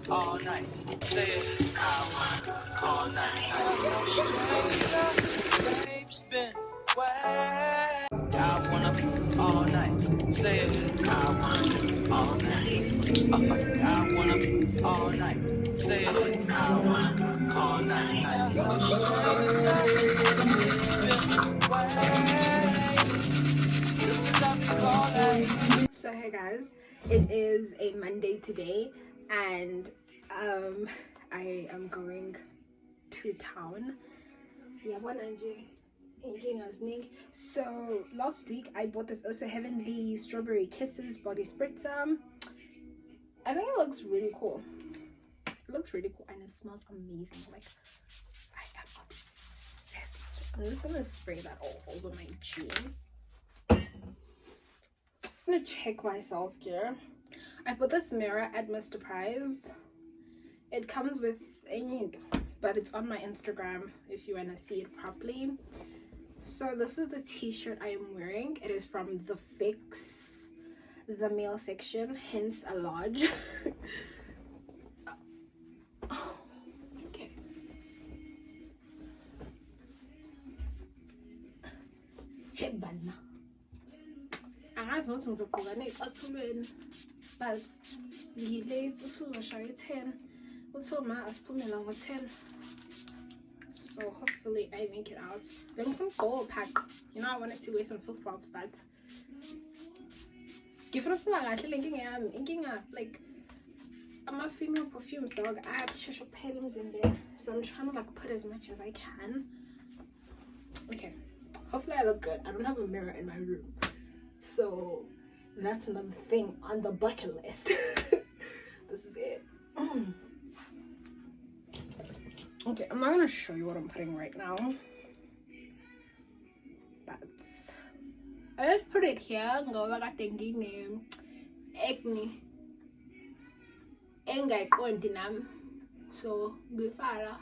all night. Say it. All night. Babe's been wet. I wanna be all night. Say it. I wanna be all night. I wanna be all night. Say it. I wanna be all night. So hey guys, it is a Monday today, and I am going to town. So last week I bought this Also Heavenly Strawberry Kisses body spritzer. I think it looks really cool. It looks really cool and it smells amazing. Like, I am obsessed. I'm just gonna spray that all over my jean. I'm gonna check myself here. I bought this mirror at Mr. Price. It comes with a need, but it's on my Instagram if you want to see it properly. So this is the t-shirt I am wearing. It is from The Fix, the male section, hence a large. Okay. Hey banana. Angazi nokuthi ngizogqoka neyicathulweni, but ngilate usuzoshaya 10. Uthiwa ma asiphumela ngo-10. So hopefully I make it out. Then some gold pack. You know, I wanted to wear some flip-flops, but give it a feel like I'm a female perfumes dog. I have shusha perfumes in there, so I'm trying to like put as much as I can. Okay, hopefully I look good. I don't have a mirror in my room, so that's another thing on the bucket list. This is it. Okay, I'm not gonna show you what I'm putting right now, but I just put it here. Ngoba kade ngine acne engayiqondi nami, so ngifala,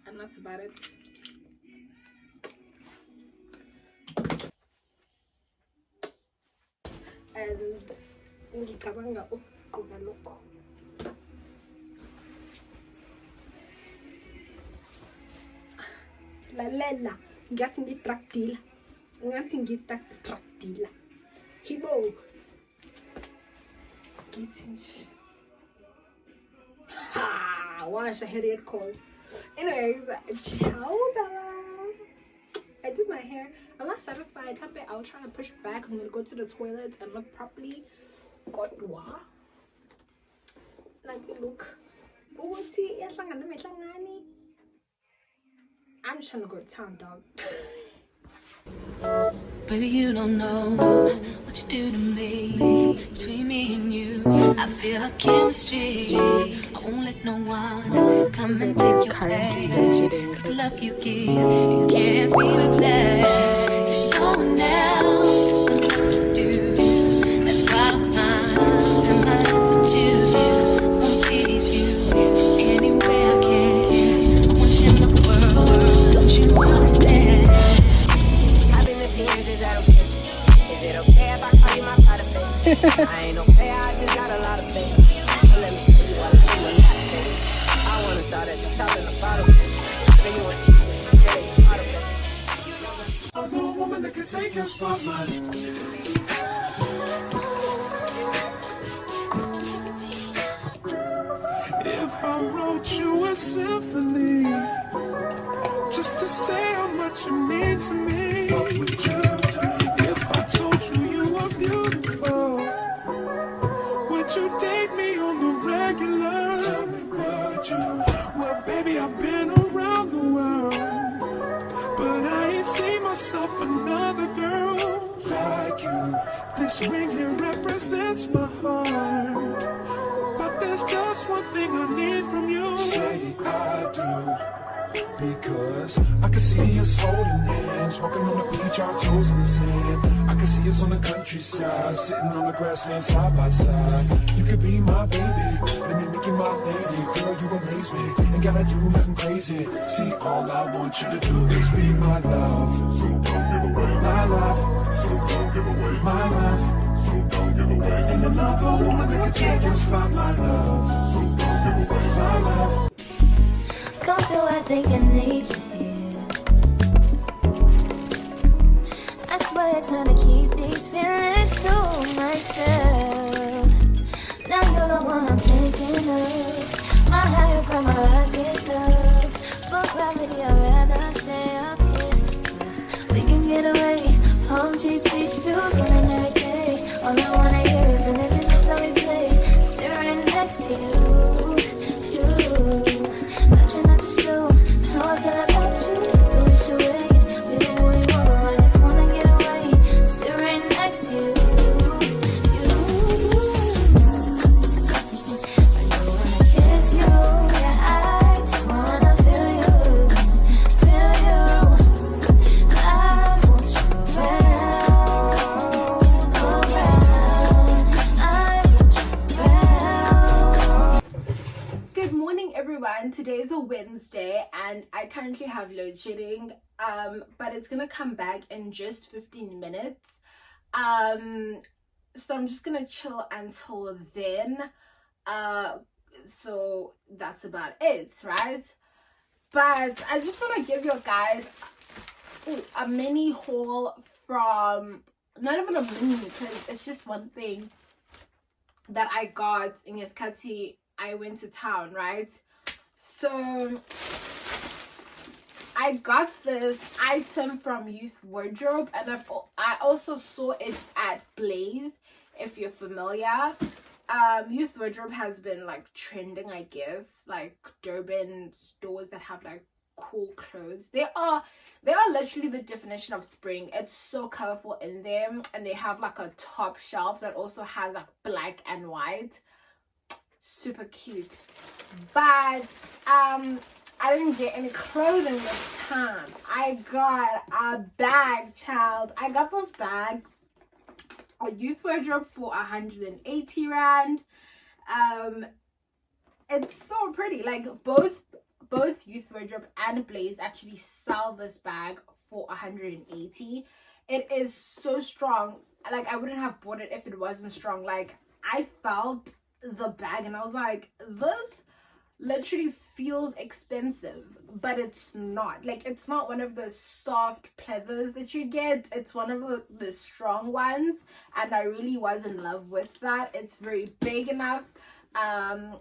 and that's about it. And ngicabanga ukugqoka lokho. Lalela, ngathi ngitrakdila. Ngathi ngitrakdila. Hibo. Gitinch. Ha! Wash, I had it cause. Anyways, ciao, Bella. I did my hair. I'm not satisfied. I'll try to push back. I'm gonna go to the toilet and look properly. God, what? Look. I'm just trying to go to town, dog. Baby, you don't know what you do to me. Between me and you, I feel a chemistry. I won't let no one come and take your place. Cause the love you give can't be replaced. See, no one else knows what to do. That's why I spend my life with you. Won't please you any way I can. Once in the world, don't you understand? Is that okay? Is it okay if I call you my pride of faith? I ain't okay, I just got a lot of faith. So let me tell you what I'm doing, baby. I wanna start at the top and the bottom. Then you want to get it out of it. I know a woman that can take your spotlight. If I wrote you a symphony, just to say how much you mean to me, what would you do? If I told you you were beautiful, would you date me on the regular? Tell me, would you? Well, baby, I've been around the world, but I ain't seen myself another girl like you. This ring here represents my heart, but there's just one thing I need from you. Say I do. Because I can see us holding hands, walking on the beach, our toes in the sand. I can see us on the countryside, sitting on the grassland side by side. You could be my baby, let me make you my lady. Girl, you amaze me, ain't gotta do nothing crazy. See, all I want you to do is be my love. So don't give away my life. So don't give away my life. So don't give away. And another woman that can take your spot, my love. So don't give away my love. Come through, I think I need you here. I swear it's hard to keep these feelings to myself. Now you're the one I'm thinking of. My higher ground, my rocket love. For gravity, I'd rather stay up here. We can get away. Palm trees, beach views, running every day. All I wanna hear is an interest how we play. Sitting next to you. Touching not to slow. How I feel about you. You wish away. We don't really wanna. I just wanna get away. Sitting next to you. Today is a Wednesday and I currently have load shedding, but it's gonna come back in just 15 minutes, so I'm just gonna chill until then. So that's about it, right? But I just want to give you guys a mini haul from, not even a mini, because it's just one thing that I got in Iskati. I went to town, right? So I got this item from Youth Wardrobe, and I also saw it at Blaze, if you're familiar. Youth Wardrobe has been like trending, I guess, like Durban stores that have like cool clothes. They are literally the definition of spring. It's so colorful in them, and they have like a top shelf that also has like black and white. Super cute. But I didn't get any clothing this time. I got a bag, child. I got this bag, a Youth Wardrobe, for 180 rand. It's so pretty. Like both Youth Wardrobe and Blaze actually sell this bag for 180. It is so strong. Like I wouldn't have bought it if it wasn't strong. Like I felt the bag and I was like, this literally feels expensive, but it's not. Like it's not one of those soft pleathers that you get. It's one of the strong ones, and I really was in love with that. It's very big enough, and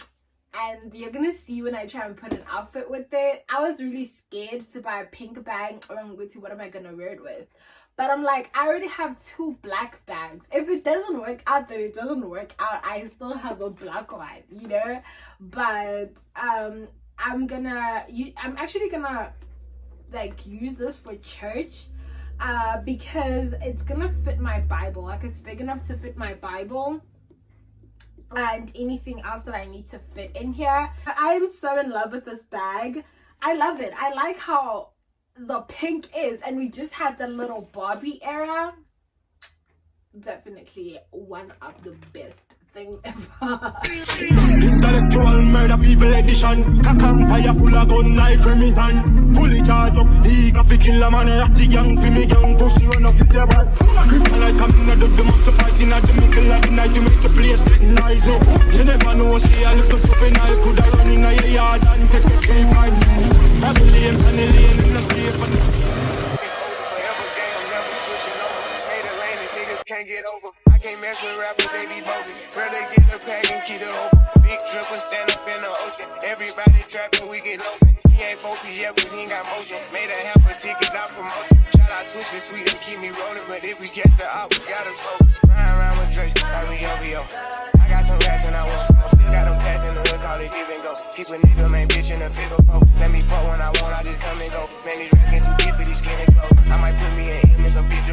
you're gonna see when I try and put an outfit with it. I was really scared to buy a pink bag, or I'm going to, what am I gonna wear it with? But I'm like, I already have 2 black bags. If it doesn't work out, then it doesn't work out. I still have a black one, you know. But I'm actually gonna like use this for church, because it's gonna fit my Bible. Like it's big enough to fit my Bible and anything else that I need to fit in here. I am so in love with this bag. I love it. I like how the pink is, and we just had the little Barbie era. Definitely one of the best thing ever. Intellectual murder people edition. Cock fire full of gun like Remington. Fully charged up, he got to kill a man. Ratty gang for me gang pussy run up the table. Kryptonite coming out of the muscle fighting at the middle of the night to make the place get nice up. You never know, see I look up and I could have run in a yard and take the 3 pints. Babylon, Penny Lane in the street. Can't get over. I can't mess with rappers, they be bogus. Rather get a pack and keep it open. Big dripper stand up in the ocean. Everybody trapping, we get lotion. He ain't focused yet, but he ain't got motion. Made a half a ticket off promotion. Shout out sushi sweet and keep me rolling. But if we get the op, we gotta smoke. Ride around with Drake, like we OVO. I got some rats and I want smoke. Still got them cats in the hood, call it give and go. Keep a nigga, man, bitch in a figure 4. Let me fuck when I want, I just come and go. Man, these rapping too deep for these skinny clothes. I might put me in him in some bitch.